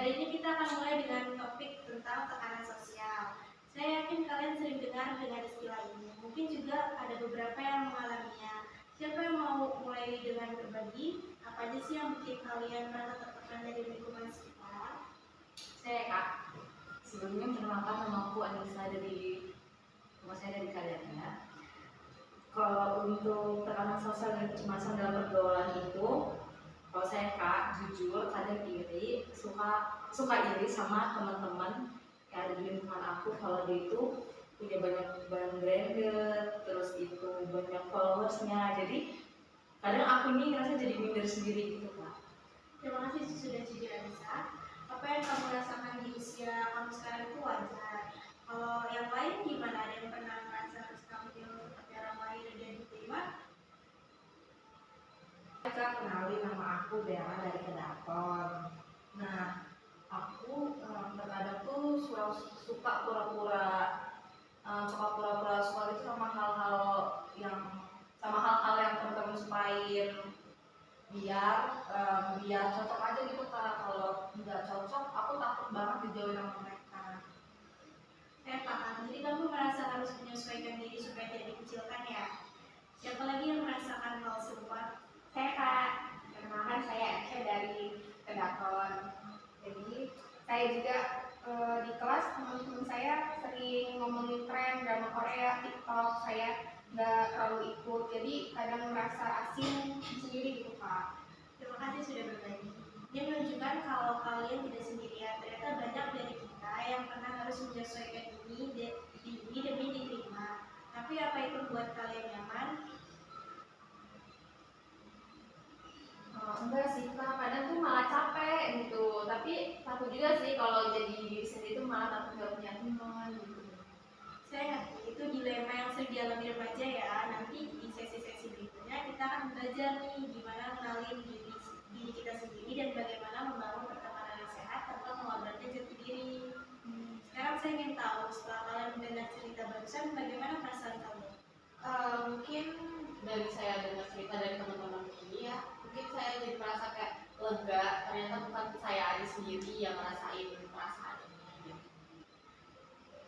Hari ini kita akan mulai dengan topik tentang tekanan sosial. Saya yakin kalian sering dengar dengan istilah ini. Mungkin juga ada beberapa yang mengalaminya. Siapa yang mau mulai dengan berbagi? Apa aja sih yang bikin kalian merasa tertekan dari lingkungan sekitar? Saya Kak, sebelumnya perkenalkan nama aku Anissa dari rumah saya dari kalian ya. Kalau untuk tekanan sosial dan kecemasan dalam pergaulan itu, kalau saya Kak, jujur kadang iri, suka iri sama teman-teman yang ada di lingkungan aku kalau dia itu punya banyak barang branded, terus itu banyak followersnya, jadi kadang aku ini ngerasa jadi minder sendiri gitu Kak. Terima kasih sudah jujur Anissa. Apa yang kamu rasakan di usia kamu sekarang itu wajar. Kalau yang lain gimana? Ada yang pernah merasa harus tampil seperti orang lain dan diterima? Kita kenalin nama aku Bella dari Kedaton. Nah, aku terkadang tuh suka pura-pura suka itu sama hal-hal yang teman-teman sukain biar cocok aja gitu Kak. Kalau nggak cocok, aku takut banget dijauhin sama mereka. Saya paham. Jadi kamu merasa harus menyesuaikan diri supaya tidak dikucilkan ya? Siapa lagi yang merasakan hal serupa? Saya Kak, perkenalkan saya Aisyah dari Kedaton. Jadi saya juga di kelas teman-teman saya sering ngomongin tren drama Korea, TikTok, saya nggak terlalu ikut. Jadi kadang merasa asing sendiri gitu Kak. Terima kasih sudah berbagi. Ini menunjukkan kalau kalian tidak sendirian. Ternyata banyak dari kita yang pernah harus menyesuaikan ini demi diterima. Tapi apa itu buat kalian nyaman? Enggak sih Kak, kadang tuh malah capek gitu. Tapi takut juga sih kalau jadi diri sendiri tuh malah takut gak punya teman gitu. Saya ngerti, itu dilema yang sering dialami remaja ya. Nanti di sesi-sesi berikutnya kita akan belajar nih gimana mengenalin diri kita sendiri dan bagaimana membangun pertemanan yang sehat tanpa mengorbankan jati diri. Sekarang saya ingin tahu, setelah kalian mendengar cerita barusan, bagaimana perasaan kamu? Mungkin dari saya dengar cerita dari teman-teman ini ya, mungkin saya jadi merasa kayak lega. Ternyata bukan saya aja sendiri yang ngerasain perasaan ini.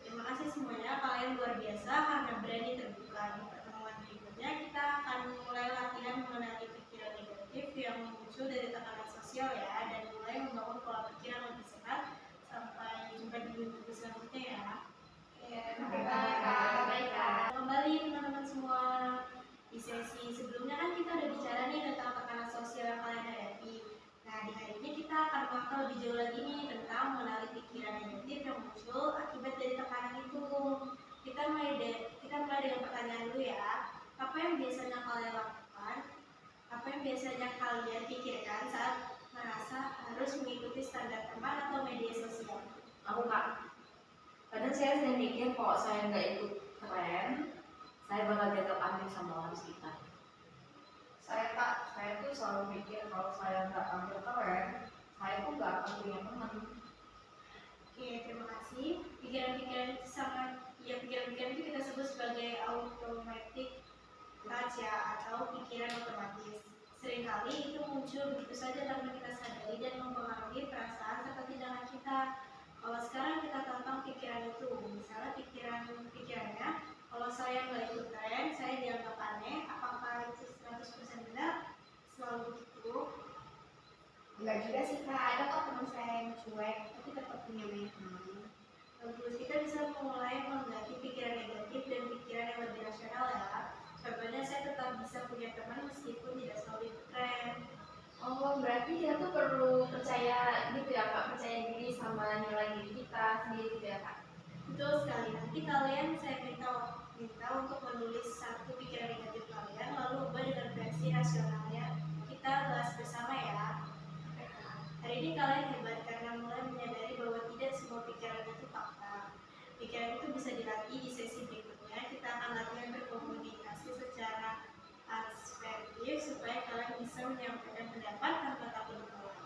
Terima kasih semuanya, kalian luar biasa karena berani terbuka. Di pertemuan berikutnya kita akan mulai latihan mengenali pikiran negatif yang muncul dari tekanan sosial ya, dan mulai membangun pola pikir yang lebih sehat. Sampai jumpa di video selanjutnya ya. Baik Kak. Kembali teman-teman semua, di sesi sebelumnya kan kita udah bicara nih tentang tekanan sosial yang kalian hadapi. Nah, di hari ini kita akan bakal lebih jauh lagi nih tentang mengenali pikiran negatif yang muncul akibat dari tekanan itu. Kita mulai dengan pertanyaan dulu ya. Apa yang biasanya kalian lakukan? Apa yang biasanya kalian pikirkan saat merasa harus mengikuti standar teman atau media sosial? Aku Kak, kadang saya sering mikir kalau saya nggak ikut tren, saya bakal dianggap aneh sama orang sekitar. Saya tuh selalu mikir kalau saya nggak ambil keren, saya tuh nggak akan punya teman. Oke, terima kasih. Pikiran-pikiran itu kita sebut sebagai automatic thoughts ya, atau pikiran otomatis. Seringkali itu muncul begitu saja tanpa kita sadari dan mempengaruhi perasaan serta tindakan kita. Kalau sekarang kita tantang pikiran itu, misalnya pikirannya, kalau saya nggak ikut tren, saya dianggap aneh. Apakah itu 100% benar? Selalu begitu. Enggak juga sih Kak, ada kok teman saya yang cuek, tapi tetap punya banyak teman. Terus kita bisa mulai mengganti pikiran negatif dan pikiran yang lebih rasional ya. Contohnya saya tetap bisa punya teman meskipun tidak selalu ikut tren. Oh, berarti kita tuh perlu percaya gitu ya Kak, percaya diri sama nilai diri kita sendiri gitu ya Kak. Betul sekali. Nanti saya minta untuk menulis satu pikiran negatif kalian, lalu ubah dengan versi rasionalnya. Kita bahas bersama ya. Hari ini kalian hebat karena mulai menyadari bahwa tidak semua pikiran itu fakta. Pikiran itu bisa dilatih. Di sesi berikutnya kita akan latihan berkomunikasi secara asertif supaya kalian bisa menyampaikan pendapat tanpa takut ditolak.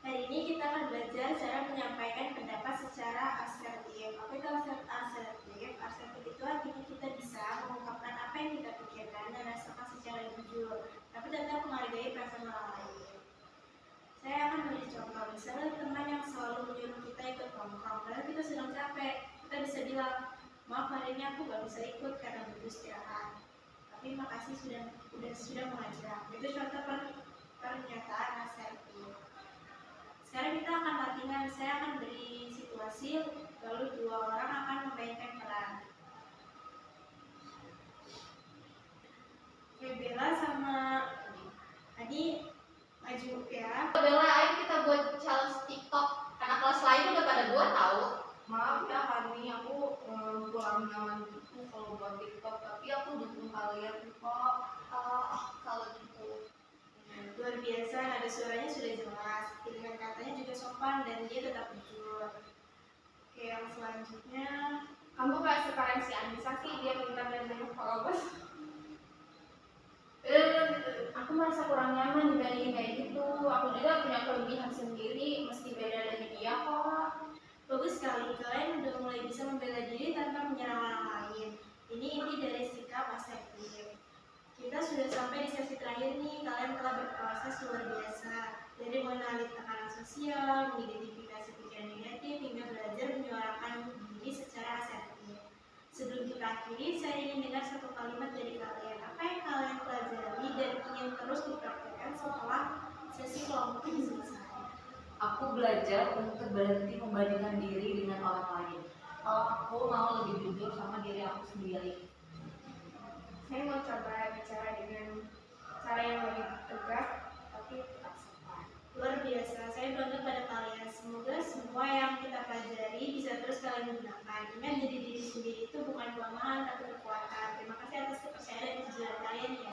Hari ini kita akan belajar cara menyampaikan pendapat secara asertif. Apa itu asertif? Asertif itu artinya kita bisa mengungkapkan apa yang kita pikirkan dan rasakan secara jujur, tapi tetap menghargai perasaan orang lain. Saya akan beri contoh, misalnya teman yang selalu menyuruh kita ikut nongkrong, padahal kita sedang capek. Kita bisa bilang, maaf hari ini aku gak bisa ikut karena butuh istirahat. Tapi makasih sudah mengajak. Itu contoh pernyataan asertif. Sekarang kita akan latihan. Saya akan beri situasi, lalu dua orang akan memainkan peran. Oke, Bella sama Adi maju ya. Bella, ayo kita buat challenge TikTok. Karena kelas lain udah pada buat tahu. Maaf ya Hani, aku kurang nyaman gitu kalau buat TikTok, tapi aku dukung kalian kok. Kalau gitu. Luar biasa, nada suaranya sudah jelas, pilihan katanya juga sopan dan dia tetap jujur. Oke, yang selanjutnya Kamu gak sekalian si Anissa sih, dia minta banyak followers. Aku merasa kurang nyaman dibandingin kayak gitu. Aku juga punya kelebihan sendiri, meski beda dari dia kok. bagus sekali, kalian udah mulai bisa membela diri tanpa menyerang orang lain. Ini inti dari sikap asertif. Kita sudah sampai di sesi terakhir nih, kalian telah berproses luar biasa. Dari mengenali tekanan sosial, mengidentifikasi pikiran negatif, hingga belajar menyuarakan diri secara asertif. Sebelum kita akhiri, saya ingin dengar satu kalimat dari kalian. Apa yang kalian pelajari dan ingin terus dipraktikkan setelah sesi kelompok ini selesai? Aku belajar untuk berhenti membandingkan diri dengan orang lain. Kalau aku mau lebih jujur sama diri aku sendiri. Saya mau coba bicara dengan cara yang lebih tegas, tapi tetap sopan. Luar biasa, saya bangga pada kalian. Semoga semua yang kita pelajari bisa terus kalian gunakan. Ingat, jadi diri sendiri itu bukan kelemahan tapi kekuatan. Terima kasih atas kepercayaan dan kejujuran kalian ya.